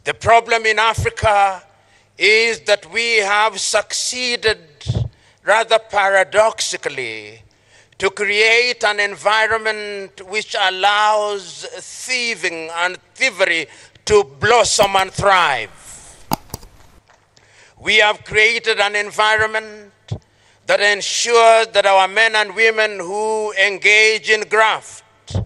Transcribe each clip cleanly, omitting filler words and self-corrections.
The problem in Africa is that we have succeeded, rather paradoxically, to create an environment which allows thieving and thievery to blossom and thrive. We have created an environment that ensures that our men and women who engage in graft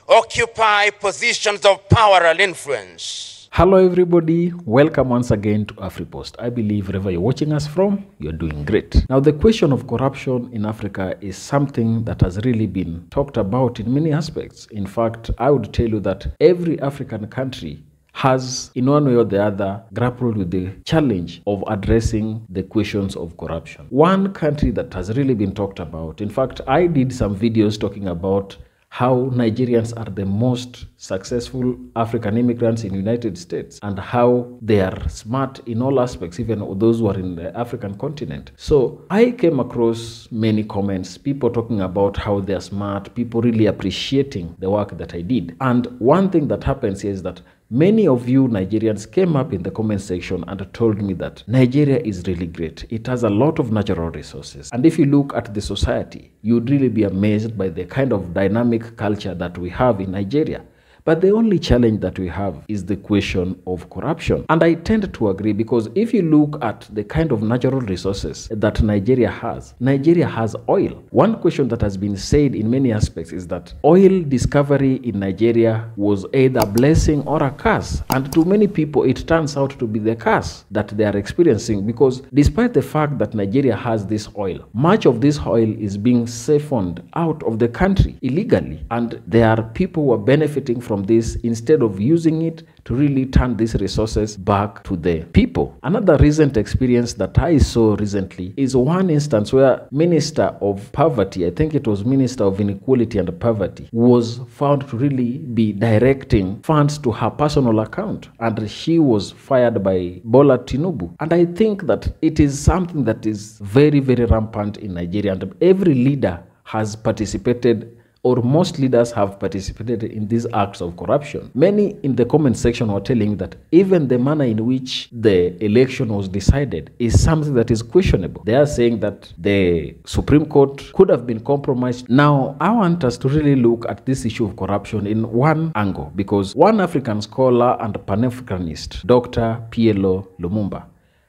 occupy positions of power and influence. Hello everybody, welcome once again to AfriPost. I believe wherever you're watching us from, you're doing great. Now the question of corruption in Africa is something that has really been talked about in many aspects. In fact, I would tell you that every African country has, in one way or the other, grappled with the challenge of addressing the questions of corruption. One country that has really been talked about, in fact, I did some videos talking about how Nigerians are the most successful African immigrants in the United States and how they are smart in all aspects, even those who are in the African continent. So I came across many comments, people talking about how they are smart, people really appreciating the work that I did. And one thing that happens here is that many of you Nigerians came up in the comment section and told me that Nigeria is really great. It has a lot of natural resources. And if you look at the society, you'd really be amazed by the kind of dynamic culture that we have in Nigeria. But the only challenge that we have is the question of corruption. And I tend to agree, because if you look at the kind of natural resources that Nigeria has oil. One question that has been said in many aspects is that oil discovery in Nigeria was either a blessing or a curse. And to many people, it turns out to be the curse that they are experiencing, because despite the fact that Nigeria has this oil, much of this oil is being siphoned out of the country illegally. And there are people who are benefiting from this instead of using it to really turn these resources back to the people. Another recent experience that I saw recently is one instance where Minister of Poverty, I think it was Minister of Inequality and Poverty, was found to really be directing funds to her personal account, and she was fired by Bola Tinubu. And I think that it is something that is very, very rampant in Nigeria, and every leader has participated, or most leaders have participated in these acts of corruption. Many in the comment section were telling that even the manner in which the election was decided is something that is questionable. They are saying that the Supreme Court could have been compromised. Now, I want us to really look at this issue of corruption in one angle, because one African scholar and Pan-Africanist, Dr. PLO Lumumba,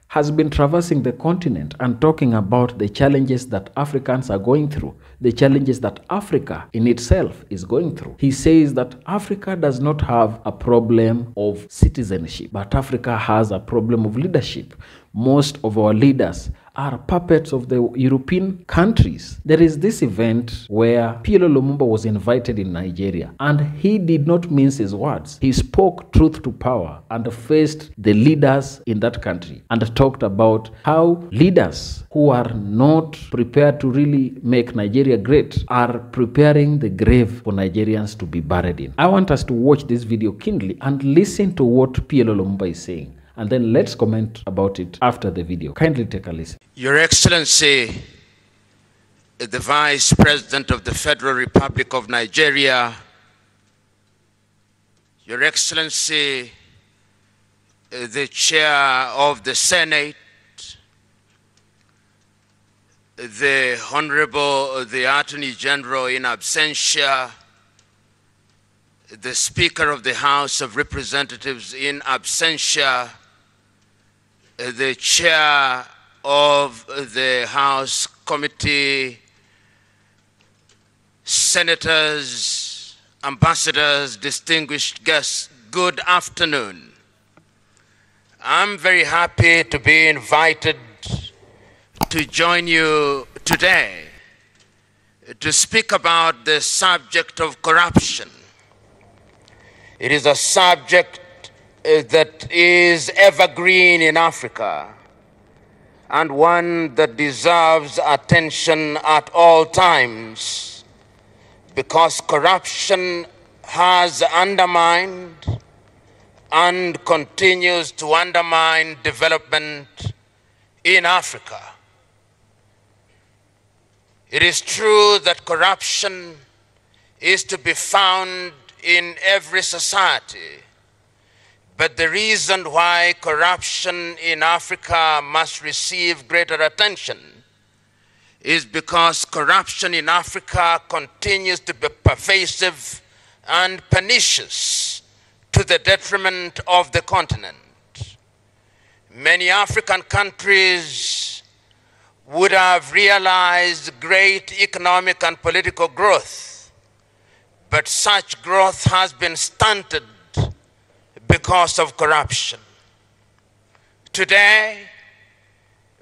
has been traversing the continent and talking about the challenges that Africans are going through, the challenges that Africa in itself is going through. He says that Africa does not have a problem of citizenship, but Africa has a problem of leadership. Most of our leaders are puppets of the European countries. There is this event where PLO Lumumba was invited in Nigeria, and he did not mince his words. He spoke truth to power and faced the leaders in that country and talked about how leaders who are not prepared to really make Nigeria great are preparing the grave for Nigerians to be buried in. I want us to watch this video keenly and listen to what PLO Lumumba is saying, and then let's comment about it after the video. Kindly take a listen. Your Excellency, the Vice President of the Federal Republic of Nigeria, Your Excellency, the Chair of the Senate, the Honorable, the Attorney General in absentia, the Speaker of the House of Representatives in absentia, the Chair of the House Committee, Senators, Ambassadors, distinguished guests, good afternoon. I'm very happy to be invited to join you today to speak about the subject of corruption. It is a subject that is evergreen in Africa, and one that deserves attention at all times, because corruption has undermined and continues to undermine development in Africa. It is true that corruption is to be found in every society, But the reason why corruption in Africa must receive greater attention is because corruption in Africa continues to be pervasive and pernicious to the detriment of the continent. Many African countries would have realized great economic and political growth, but such growth has been stunted because of corruption. Today,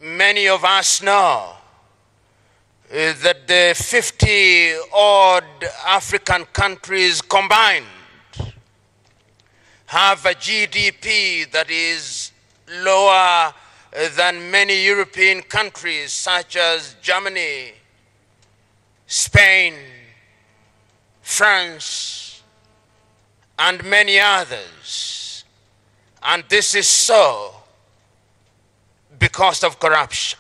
many of us know that the 50-odd African countries combined have a GDP that is lower than many European countries such as Germany, Spain, France, and many others. And this is so because of corruption.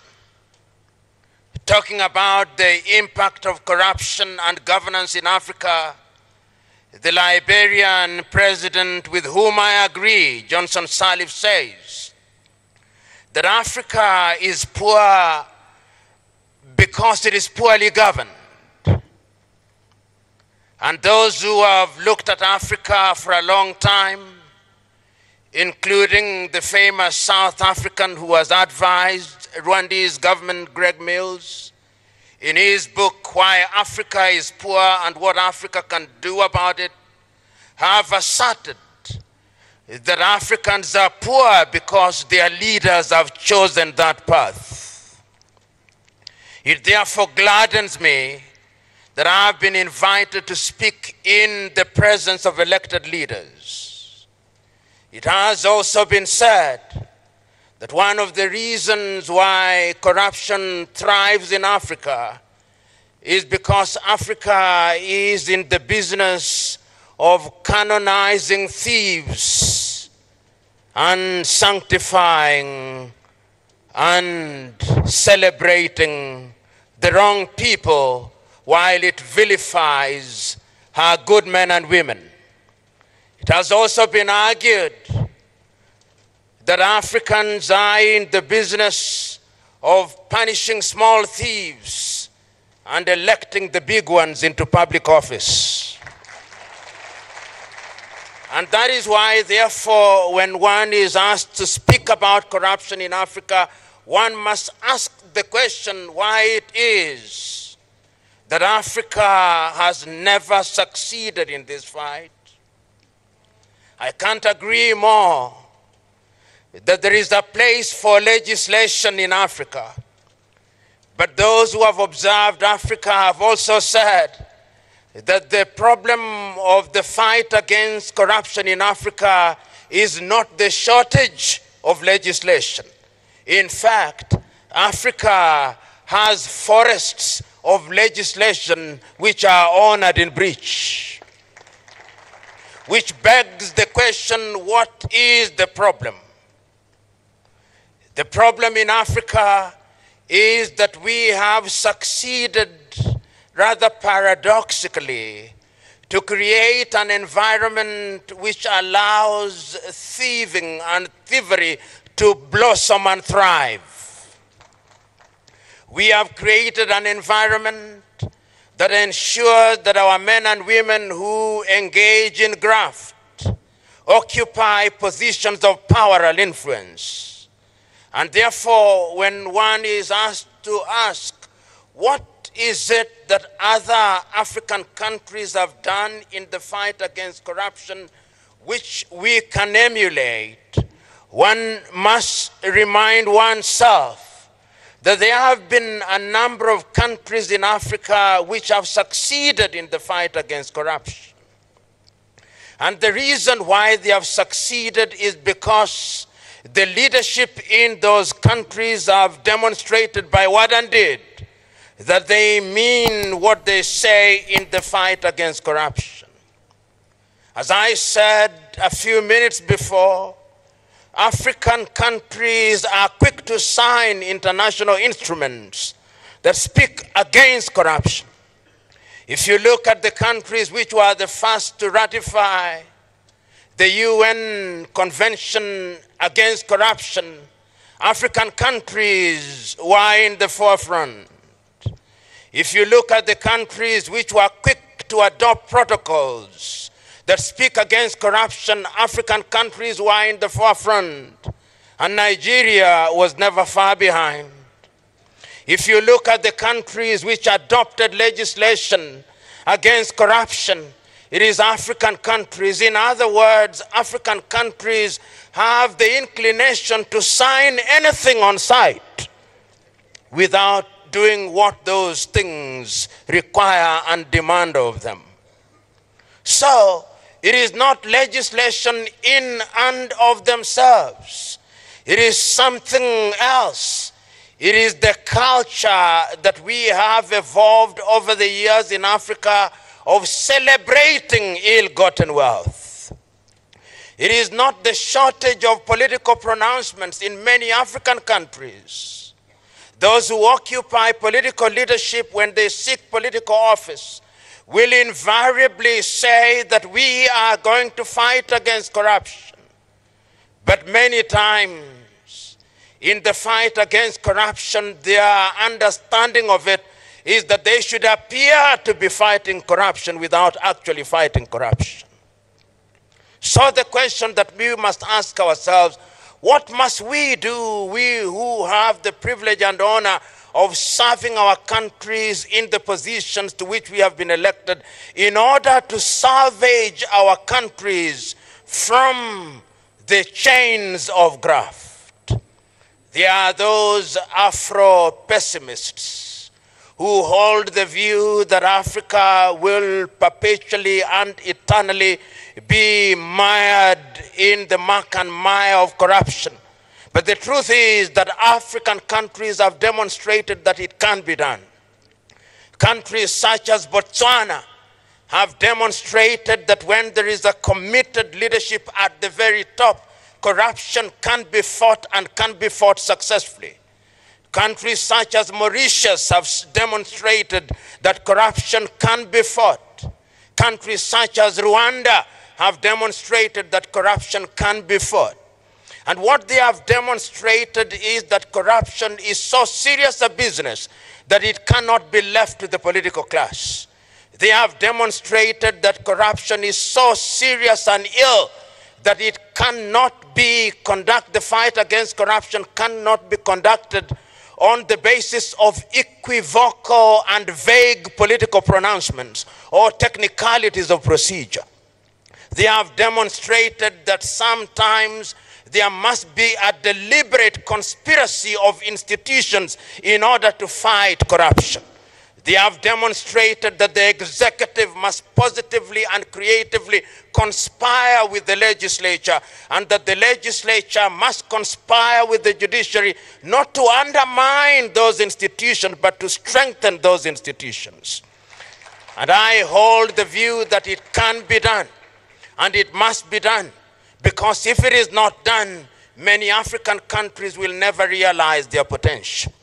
Talking about the impact of corruption and governance in Africa, the Liberian president with whom I agree, Johnson Sirleaf, says that Africa is poor because it is poorly governed. And those who have looked at Africa for a long time, including the famous South African who has advised Rwanda's government, Greg Mills, in his book, Why Africa is Poor and What Africa Can Do About It, have asserted that Africans are poor because their leaders have chosen that path. It therefore gladdens me that I have been invited to speak in the presence of elected leaders. It has also been said that one of the reasons why corruption thrives in Africa is because Africa is in the business of canonizing thieves and sanctifying and celebrating the wrong people while it vilifies her good men and women. It has also been argued that Africans are in the business of punishing small thieves and electing the big ones into public office. And that is why, therefore, when one is asked to speak about corruption in Africa, one must ask the question why it is that Africa has never succeeded in this fight. I can't agree more that there is a place for legislation in Africa. But those who have observed Africa have also said that the problem of the fight against corruption in Africa is not the shortage of legislation. In fact, Africa has forests of legislation which are honored in breach. Which begs the question, what is the problem? The problem in Africa is that we have succeeded, rather paradoxically, to create an environment which allows thieving and thievery to blossom and thrive. We have created an environment that ensures that our men and women who engage in graft occupy positions of power and influence. And therefore, when one is asked to ask, what is it that other African countries have done in the fight against corruption which we can emulate, one must remind oneself that there have been a number of countries in Africa which have succeeded in the fight against corruption. And the reason why they have succeeded is because the leadership in those countries have demonstrated by word and deed that they mean what they say in the fight against corruption. As I said a few minutes before, African countries are quick to sign international instruments that speak against corruption. If you look at the countries which were the first to ratify the UN Convention Against Corruption, African countries were in the forefront. If you look at the countries which were quick to adopt protocols that speak against corruption, African countries were in the forefront, and Nigeria was never far behind. If you look at the countries which adopted legislation against corruption, it is African countries. In other words, African countries have the inclination to sign anything on sight without doing what those things require and demand of them. So, it is not legislation in and of themselves. It is something else. It is the culture that we have evolved over the years in Africa of celebrating ill-gotten wealth. It is not the shortage of political pronouncements in many African countries. Those who occupy political leadership when they seek political office will invariably say that we are going to fight against corruption. But many times, in the fight against corruption, their understanding of it is that they should appear to be fighting corruption without actually fighting corruption. So the question that we must ask ourselves, what must we do, we who have the privilege and honor of serving our countries in the positions to which we have been elected, in order to salvage our countries from the chains of graft? There are those Afro-pessimists who hold the view that Africa will perpetually and eternally be mired in the muck and mire of corruption. But the truth is that African countries have demonstrated that it can be done. Countries such as Botswana have demonstrated that when there is a committed leadership at the very top, corruption can be fought and can be fought successfully. Countries such as Mauritius have demonstrated that corruption can be fought. Countries such as Rwanda have demonstrated that corruption can be fought. And what they have demonstrated is that corruption is so serious a business that it cannot be left to the political class. They have demonstrated that corruption is so serious and ill that it cannot be the fight against corruption cannot be conducted on the basis of equivocal and vague political pronouncements or technicalities of procedure. They have demonstrated that sometimes there must be a deliberate conspiracy of institutions in order to fight corruption. They have demonstrated that the executive must positively and creatively conspire with the legislature, and that the legislature must conspire with the judiciary not to undermine those institutions, but to strengthen those institutions. And I hold the view that it can be done, and it must be done, because if it is not done, many African countries will never realize their potential.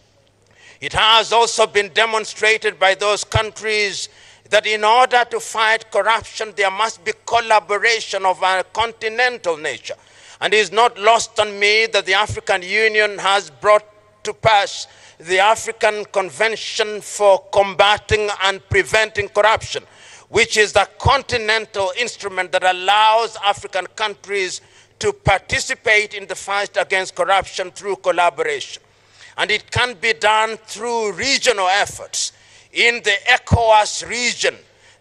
It has also been demonstrated by those countries that in order to fight corruption, there must be collaboration of a continental nature. And it is not lost on me that the African Union has brought to pass the African Convention for Combating and Preventing Corruption, which is the continental instrument that allows African countries to participate in the fight against corruption through collaboration. And it can be done through regional efforts. In the ECOWAS region,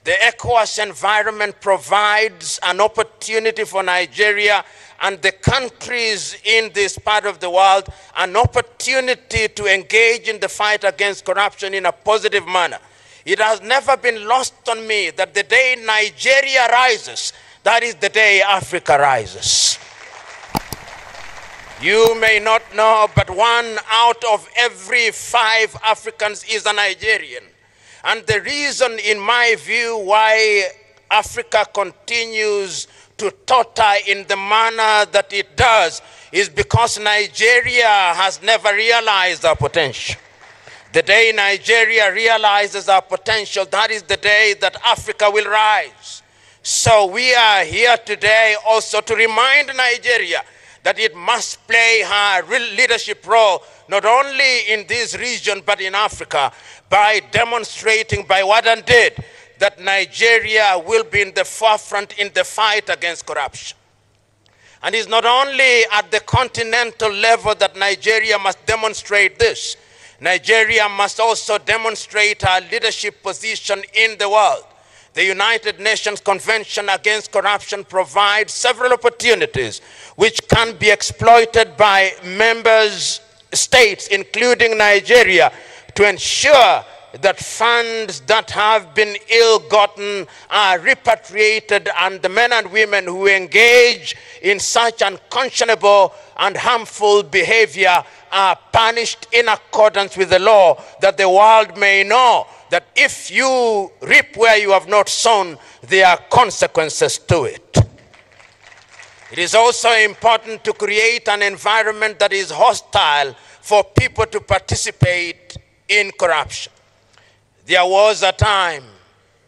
the ECOWAS environment provides an opportunity for Nigeria and the countries in this part of the world an opportunity to engage in the fight against corruption in a positive manner. It has never been lost on me that the day Nigeria rises, that is the day Africa rises. You may not know, but 1 out of every 5 Africans is a Nigerian. And the reason, in my view, why Africa continues to totter in the manner that it does is because Nigeria has never realized our potential. The day Nigeria realizes our potential, that is the day that Africa will rise. So we are here today also to remind Nigeria that it must play her leadership role, not only in this region, but in Africa, by demonstrating by what and did that Nigeria will be in the forefront in the fight against corruption. And it's not only at the continental level that Nigeria must demonstrate this. Nigeria must also demonstrate her leadership position in the world. The United Nations Convention Against Corruption provides several opportunities which can be exploited by member states, including Nigeria, to ensure that funds that have been ill-gotten are repatriated, and the men and women who engage in such unconscionable and harmful behavior are punished in accordance with the law, that the world may know that if you reap where you have not sown, there are consequences to it. It is also important to create an environment that is hostile for people to participate in corruption. There was a time.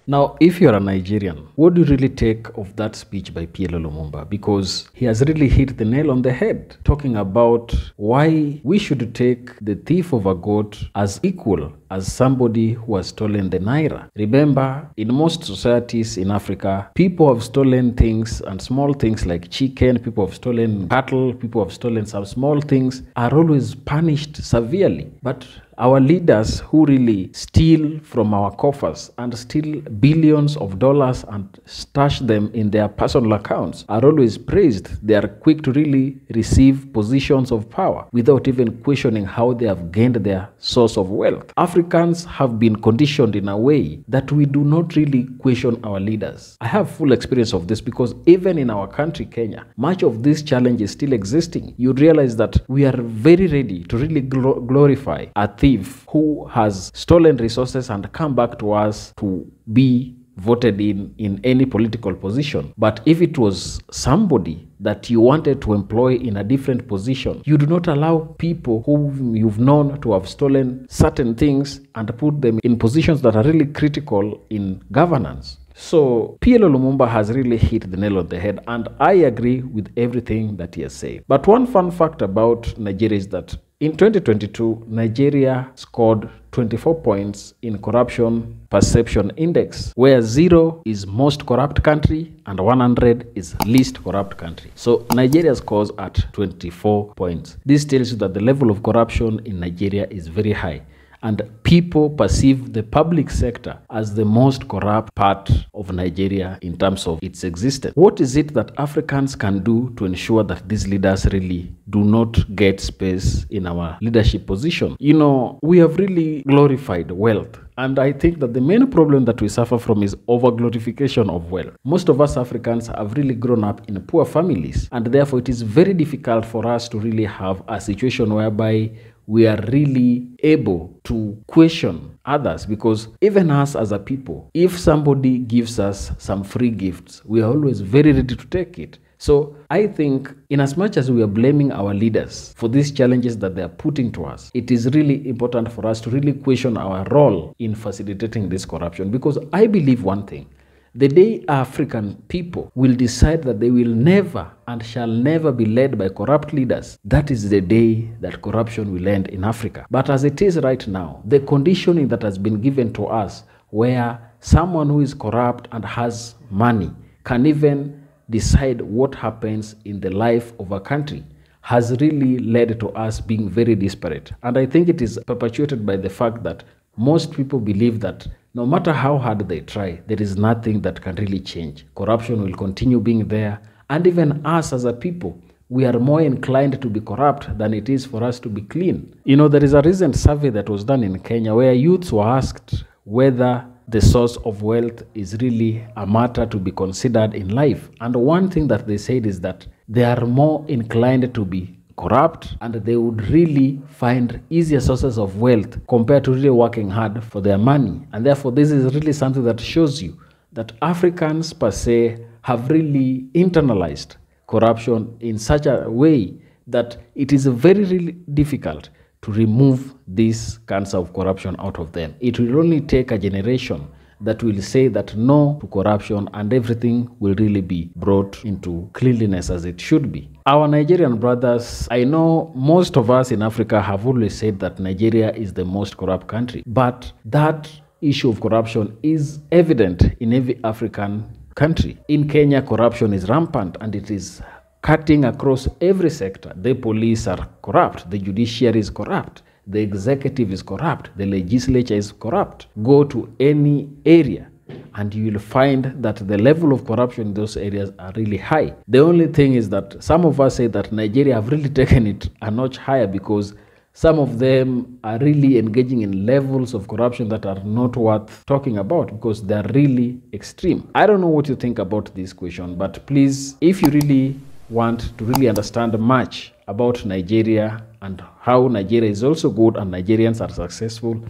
Now, if you're a Nigerian, what do you really take of that speech by PLO Lumumba? Because he has really hit the nail on the head, talking about why we should take the thief of a goat as equal as somebody who has stolen the naira. Remember, in most societies in Africa, people have stolen things, and small things like chicken, people have stolen cattle, people have stolen some small things, are always punished severely. But our leaders who really steal from our coffers and steal billions of dollars and stash them in their personal accounts are always praised. They are quick to really receive positions of power without even questioning how they have gained their source of wealth. Africans have been conditioned in a way that we do not really question our leaders. I have full experience of this because even in our country, Kenya, much of this challenge is still existing. You realize that we are very ready to really glorify a thief who has stolen resources and come back to us to be voted in any political position. But if it was somebody that you wanted to employ in a different position, you do not allow people whom you've known to have stolen certain things and put them in positions that are really critical in governance. So PLO Lumumba has really hit the nail on the head, and I agree with everything that he has said. But one fun fact about Nigeria is that in 2022, Nigeria scored 24 points in Corruption Perception Index, where 0 is most corrupt country and 100 is least corrupt country. So Nigeria scores at 24 points. This tells you that the level of corruption in Nigeria is very high, and people perceive the public sector as the most corrupt part of Nigeria in terms of its existence. What is it that Africans can do to ensure that these leaders really do not get space in our leadership position? You know, we have really glorified wealth. And I think that the main problem that we suffer from is over-glorification of wealth. Most of us Africans have really grown up in poor families, and therefore it is very difficult for us to really have a situation whereby we are really able to question others, because even us as a people, if somebody gives us some free gifts, we are always very ready to take it. So I think in as much as we are blaming our leaders for these challenges that they are putting to us, it is really important for us to really question our role in facilitating this corruption. Because I believe one thing: the day African people will decide that they will never and shall never be led by corrupt leaders, that is the day that corruption will end in Africa. But as it is right now, the conditioning that has been given to us, where someone who is corrupt and has money can even decide what happens in the life of a country, has really led to us being very disparate. And I think it is perpetuated by the fact that most people believe that no matter how hard they try, there is nothing that can really change. Corruption will continue being there. And even us as a people, we are more inclined to be corrupt than it is for us to be clean. You know, there is a recent survey that was done in Kenya where youths were asked whether the source of wealth is really a matter to be considered in life. And one thing that they said is that they are more inclined to be corrupt, and they would really find easier sources of wealth compared to really working hard for their money. And therefore, this is really something that shows you that Africans per se have really internalized corruption in such a way that it is very, really difficult to remove this cancer of corruption out of them. It will only take a generation that will say that no to corruption and everything will really be brought into cleanliness as it should be. Our Nigerian brothers, I know most of us in Africa have always said that Nigeria is the most corrupt country, but that issue of corruption is evident in every African country. In Kenya, corruption is rampant and it is cutting across every sector. The police are corrupt, the judiciary is corrupt, the executive is corrupt, the legislature is corrupt. Go to any area and you will find that the level of corruption in those areas are really high. The only thing is that some of us say that Nigeria have really taken it a notch higher because some of them are really engaging in levels of corruption that are not worth talking about because they are really extreme. I don't know what you think about this question, but please, if you really want to really understand much about Nigeria and how Nigeria is also good and Nigerians are successful,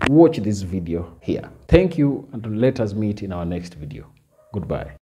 watch this video here. Thank you, and let us meet in our next video. Goodbye.